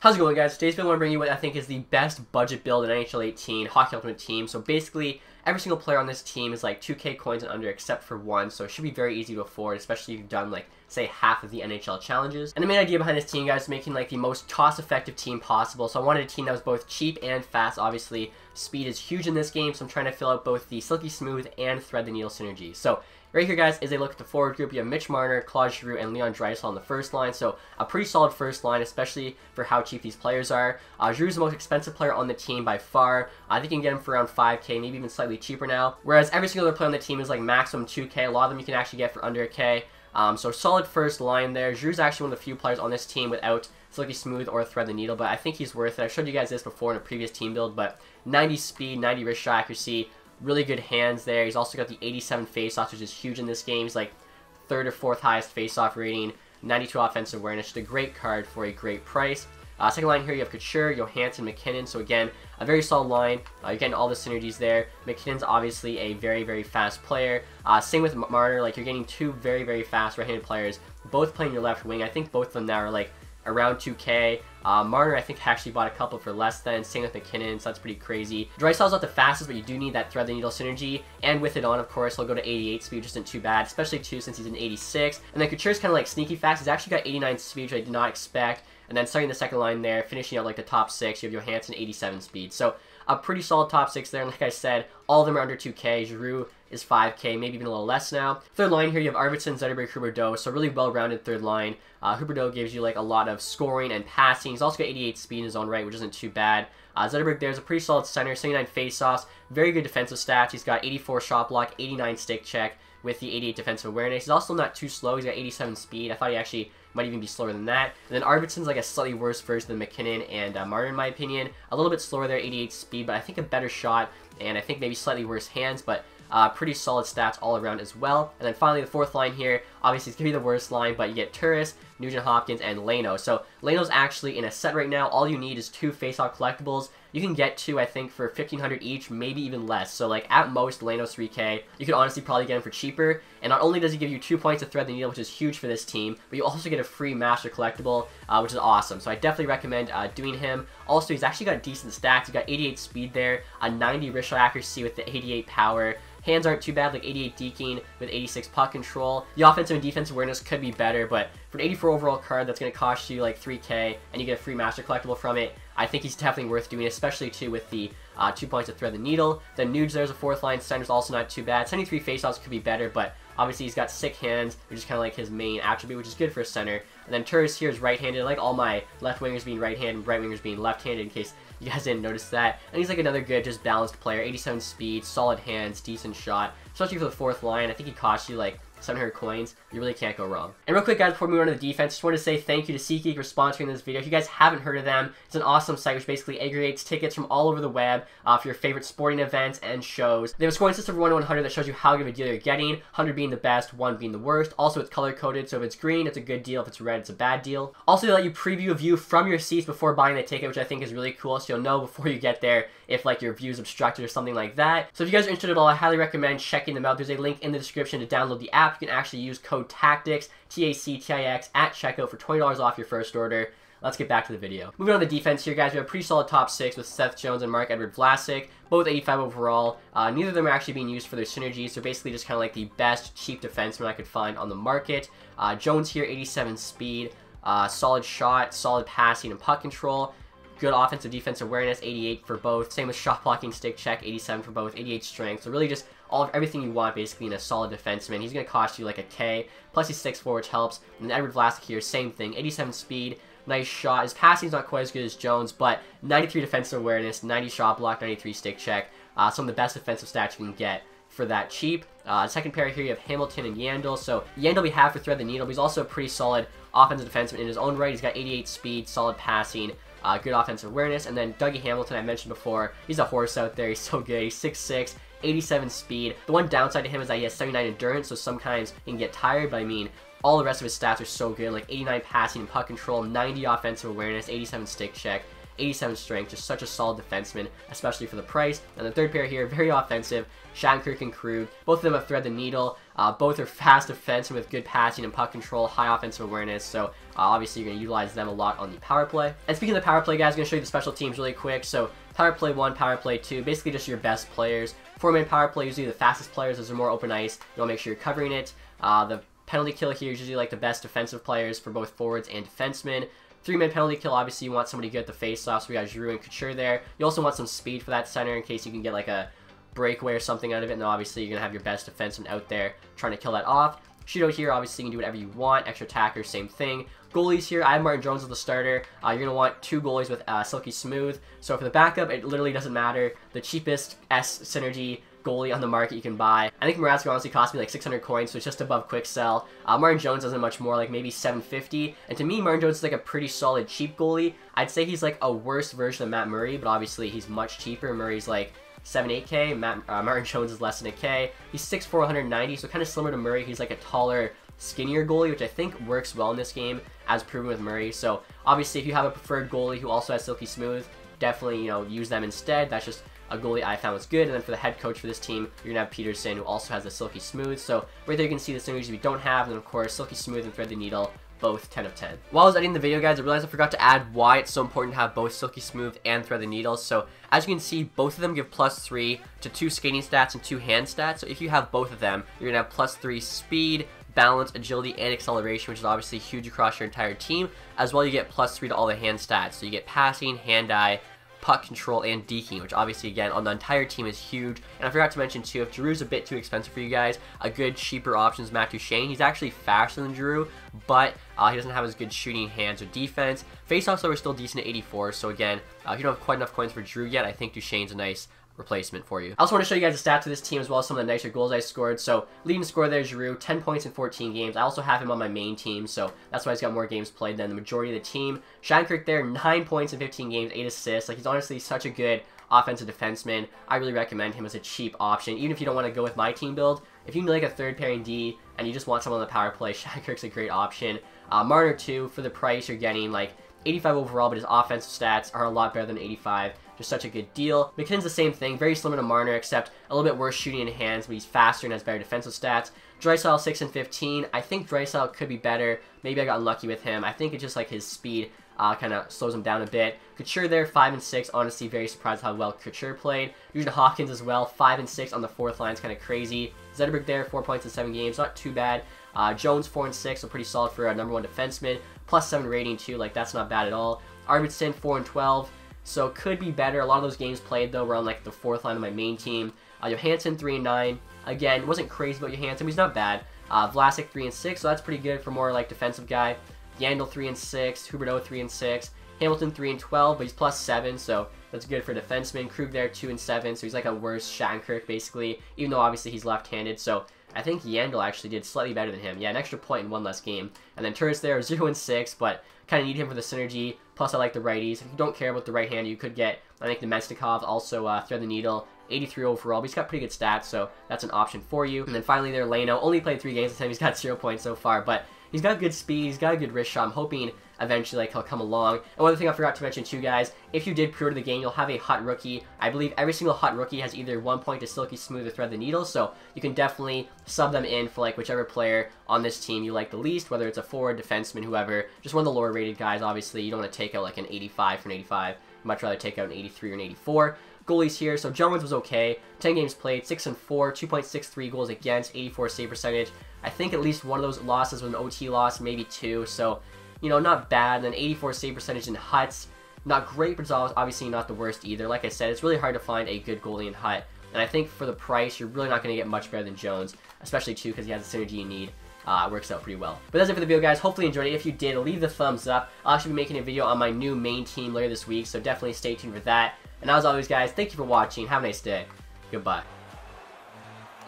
How's it going, guys? Today's video I want to bring you what I think is the best budget build in NHL 18 Hockey Ultimate Team. So basically, every single player on this team is like 2K coins and under except for one, so it should be very easy to afford, especially if you've done like, say, half of the NHL challenges. And the main idea behind this team, guys, is making like the most cost-effective team possible. So I wanted a team that was both cheap and fast. Obviously, speed is huge in this game, so I'm trying to fill out both the Silky Smooth and Thread the Needle synergy. So right here, guys, is a look at the forward group. You have Mitch Marner, Claude Giroux, and Leon Draisaitl on the first line. So a pretty solid first line, especially for how cheap these players are. Giroux's the most expensive player on the team by far. I think you can get him for around 5K, maybe even slightly cheaper now. Whereas every single other player on the team is like maximum 2K. A lot of them you can actually get for under a K. So solid first line there. Giroux's actually one of the few players on this team without Silky Smooth or Thread the Needle, but I think he's worth it. I showed you guys this before in a previous team build, but 90 speed, 90 wrist shot accuracy, really good hands there. He's also got the 87 faceoffs, which is huge in this game. He's like third or fourth highest faceoff rating, 92 offensive awareness. Just a great card for a great price. Second line here, you have Couture, Johansson, McKinnon. So again, a very solid line. You're getting all the synergies there. McKinnon's obviously a very, very fast player. Same with Marner. Like, you're getting two very, very fast right-handed players, both playing your left wing. I think both of them now are like around 2K. Marner, I think, actually bought a couple for less than. Same with McKinnon, so that's pretty crazy. Draisaitl's not the fastest, but you do need that Thread the Needle synergy. And with it on, of course, he'll go to 88 speed, which isn't too bad, especially, too, since he's an 86. And then Couture's kind of like sneaky fast. He's actually got 89 speed, which I did not expect. And then starting the second line there, finishing out like the top 6, you have Johansson, 87 speed. So a pretty solid top 6 there. And like I said, all of them are under 2K. Giroux is 5K, maybe even a little less now. Third line here, you have Arvidsson, Zetterberg, Huberdeau. So really well-rounded third line. Huberdeau gives you like a lot of scoring and passing. He's also got 88 speed in his own right, which isn't too bad. Zetterberg there's a pretty solid center, 79 faceoffs, very good defensive stats. He's got 84 shot block, 89 stick check with the 88 defensive awareness. He's also not too slow. He's got 87 speed. I thought he actually might even be slower than that. And then Arvidsson's like a slightly worse version than McKinnon and Marner, in my opinion. A little bit slower there, 88 speed, but I think a better shot, and I think maybe slightly worse hands, but pretty solid stats all around as well. And then finally, the fourth line here, obviously it's going to be the worst line, but you get Turris, Nugent-Hopkins, and Leno. So Leno's actually in a set right now. All you need is 2 face-off collectibles. You can get 2, I think, for 1,500 each, maybe even less. So, like, at most, Leno's 3K. You could honestly probably get him for cheaper. And not only does he give you 2 points to Thread the Needle, which is huge for this team, but you also get a free Master Collectible, which is awesome. So I definitely recommend doing him. Also, he's actually got decent stats. He's got 88 speed there, a 90 wrist shot accuracy with the 88 power. Hands aren't too bad, like 88 deking with 86 puck control. The offensive and defensive awareness could be better, but for an 84 overall card that's going to cost you like 3K and you get a free Master Collectible from it, I think he's definitely worth doing, especially too with the 2 points to Thread the Needle. Then Nuge there's a fourth line, center's also not too bad. 73 faceoffs could be better, but obviously he's got sick hands, which is kind of like his main attribute, which is good for a center. And then Turris here is right-handed, like all my left wingers being right-handed, right wingers being left-handed, in case you guys didn't notice that. And he's like another good, just balanced player, 87 speed, solid hands, decent shot. Especially for the fourth line, I think he costs you like 700 coins. You really can't go wrong. And real quick, guys, before we move on to the defense, just want to say thank you to SeatGeek for sponsoring this video. If you guys haven't heard of them, it's an awesome site which basically aggregates tickets from all over the web for your favorite sporting events and shows. They have a scoring system for 1 to 100 that shows you how good of a deal you're getting, 100 being the best, 1 being the worst. Also, it's color-coded, so if it's green, it's a good deal. If it's red, it's a bad deal. Also, they let you preview a view from your seats before buying the ticket, which I think is really cool, so you'll know before you get there if like your view is obstructed or something like that. So if you guys are interested at all, I highly recommend checking them out. There's a link in the description to download the app. You can actually use code TacTix, TACTIX, at checkout for $20 off your first order. Let's get back to the video. Moving on to the defense here, guys, we have a pretty solid top 6 with Seth Jones and Marc-Edouard Vlasic, both 85 overall. Neither of them are actually being used for their synergies, so basically just kind of like the best cheap defenseman I could find on the market. Jones here, 87 speed, solid shot, solid passing and puck control. Good offensive defensive awareness, 88 for both. Same with shot blocking, stick check, 87 for both, 88 strength. So really just everything you want basically in a solid defenseman. He's going to cost you like a K, plus he's 6'4", which helps. And then Edward Vlasic here, same thing, 87 speed, nice shot. His passing's not quite as good as Jones, but 93 defensive awareness, 90 shot block, 93 stick check. Some of the best defensive stats you can get for that cheap. Second pair here, you have Hamilton and Yandel. So Yandel we have for Thread the Needle, but he's also a pretty solid offensive defenseman in his own right. He's got 88 speed, solid passing, good offensive awareness. And then Dougie Hamilton, I mentioned before, he's a horse out there. He's so good. He's 6'6", 87 speed. The one downside to him is that he has 79 endurance, so sometimes he can get tired, but I mean, all the rest of his stats are so good, like 89 passing and puck control, 90 offensive awareness, 87 stick check, 87 strength, just such a solid defenseman, especially for the price. And the third pair here, very offensive, Shattenkirk and Krug. Both of them have thread the needle. Both are fast defensemen with good passing and puck control, high offensive awareness, so obviously you're going to utilize them a lot on the power play. And speaking of the power play, guys, I'm going to show you the special teams really quick. So power play 1, power play 2, basically just your best players. 4-man power play, usually the fastest players, those are more open ice. You want to make sure you're covering it. The penalty kill here is usually like the best defensive players for both forwards and defensemen. 3-man penalty kill, obviously you want somebody good at the face-off, so we got Giroux and Couture there. You also want some speed for that center in case you can get like a breakaway or something out of it, and then obviously you're going to have your best defenseman out there trying to kill that off. Shootout here, obviously you can do whatever you want. Extra attacker, same thing. Goalies here, I have Martin Jones as the starter. You're going to want 2 goalies with Silky Smooth. So for the backup, it literally doesn't matter. The cheapest S synergy goalie on the market you can buy. I think Mrazek honestly cost me like 600 coins, so it's just above quick sell. Martin Jones doesn't much more, like maybe 750. And to me, Martin Jones is like a pretty solid cheap goalie. I'd say he's like a worse version of Matt Murray, but obviously he's much cheaper. Murray's like 7-8K, Martin Jones is less than a K. He's 6'4", 190, so kind of similar to Murray. He's like a taller, skinnier goalie, which I think works well in this game, as proven with Murray. So obviously if you have a preferred goalie who also has Silky Smooth, definitely, you know, use them instead. That's just a goalie I found was good. And then for the head coach for this team, you're gonna have Peterson, who also has the Silky Smooth. So right there you can see the synergies we don't have, and then of course Silky Smooth and Thread the Needle, both 10 of 10. While I was editing the video, guys, I realized I forgot to add why it's so important to have both Silky Smooth and Thread the Needle. So as you can see, both of them give +3 to 2 skating stats and 2 hand stats. So if you have both of them, you're gonna have +3 speed, balance, agility, and acceleration, which is obviously huge across your entire team. As well, you get +3 to all the hand stats. So you get passing, hand-eye, puck control, and deking, which obviously, again, on the entire team is huge. And I forgot to mention, too, if Giroux's a bit too expensive for you guys, a good, cheaper option is Matt Duchene. He's actually faster than Giroux, but he doesn't have as good shooting, hands, or defense. Face-offs, though, are still decent at 84, so again, if you don't have quite enough coins for Giroux yet, I think Duchene's a nice replacement for you. I also want to show you guys the stats of this team as well as some of the nicer goals I scored. So leading scorer there, Giroux, 10 points in 14 games. I also have him on my main team, so that's why he's got more games played than the majority of the team. Shattenkirk there, 9 points in 15 games, 8 assists. Like, he's honestly such a good offensive defenseman. I really recommend him as a cheap option, even if you don't want to go with my team build. If you need like a third pairing D and you just want someone on the power play, Shattenkirk's a great option. Marner too, for the price you're getting like 85 overall, but his offensive stats are a lot better than 85. Just such a good deal. McKinnon's the same thing, very similar to Marner, except a little bit worse shooting in hands, but he's faster and has better defensive stats. Draisaitl 6 and 15. I think Draisaitl could be better. Maybe I got unlucky with him. I think it's just like his speed kind of slows him down a bit. Couture there, 5 and 6. Honestly, very surprised how well Couture played. Nugent Hopkins as well, 5 and 6 on the 4th line. It's kind of crazy. Zetterberg there, 4 points in 7 games. Not too bad. Jones, 4 and 6, so pretty solid for a #1 defenseman. +7 rating too, like that's not bad at all. Arvidsson, 4 and 12. So could be better. A lot of those games played though were on like the 4th line of my main team. Johansson 3 and 9. Again, wasn't crazy about Johansson, but he's not bad. Vlasic 3 and 6, so that's pretty good for more like defensive guy. Yandel 3 and 6. Huberdeau 3 and 6. Hamilton 3 and 12, but he's +7, so that's good for defenseman. Krug there 2 and 7, so he's like a worse Shattenkirk basically, even though obviously he's left-handed. So I think Yandel actually did slightly better than him. Yeah, an extra point in 1 less game. And then Turris there 0 and 6, but kind of need him for the synergy. Plus, I like the righties. If you don't care about the right hand, you could get, I think, Nemestikov, also Thread the Needle, 83 overall, but he's got pretty good stats, so that's an option for you. And then finally there, Leno, only played 3 games this time, he's got 0 points so far, but he's got good speed, he's got a good wrist shot. I'm hoping eventually like he'll come along. And one other thing I forgot to mention too, guys, if you did pre-order the game, you'll have a hot rookie. I believe every single hot rookie has either 1 point to Silky Smooth or Thread the Needle, so you can definitely sub them in for like whichever player on this team you like the least, whether it's a forward, defenseman, whoever. Just one of the lower rated guys, obviously. You don't want to take out like an 85 for an 85. You'd much rather take out an 83 or an 84. Goalies here, so Jones was okay. 10 games played, 6 and 4, 2.63 goals against, 84 save percentage. I think at least one of those losses was an OT loss, maybe 2, so, you know, not bad. And then 84 save percentage in Huts, not great, but it's obviously not the worst either. Like I said, it's really hard to find a good goalie in Hut, and I think for the price, you're really not going to get much better than Jones, especially too because he has the synergy you need. It works out pretty well. But that's it for the video, guys. Hopefully you enjoyed it. If you did, leave the thumbs up. I'll actually be making a video on my new main team later this week, so definitely stay tuned for that. And as always, guys, thank you for watching. Have a nice day. Goodbye.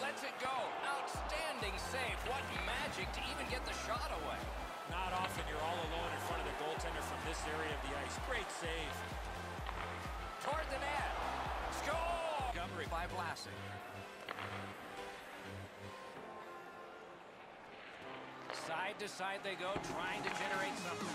Lets it go. Outstanding save. What magic to even get the shot away. Not often you're all alone in front of the goaltender from this area of the ice. Great save. Toward the net. Score! Montgomery by Vlasic. Side to side they go, trying to generate something.